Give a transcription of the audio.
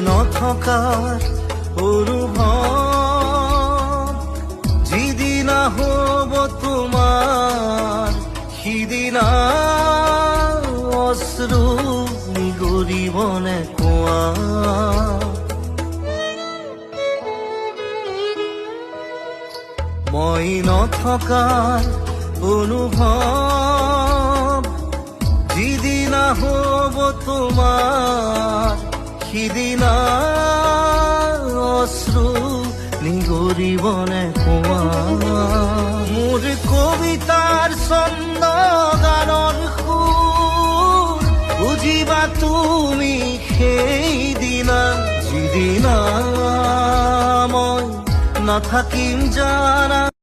নথকাৰ অনুভৱ যিদিনা হ'ব তোমাৰ সিদিনা অশ্ৰু নিগৰিবনে কোৱা মই নথকাৰ অনুভৱ যিদিনা হ'ব তোমাৰ সিদিনা অশ্ৰু নিগৰিবনে কোৱা মোৰ কবিতাৰ ছন্দ গানৰ সুৰ বুজিবা তুমি সেইদিনা যিদিনা মই নাথাকিম জানা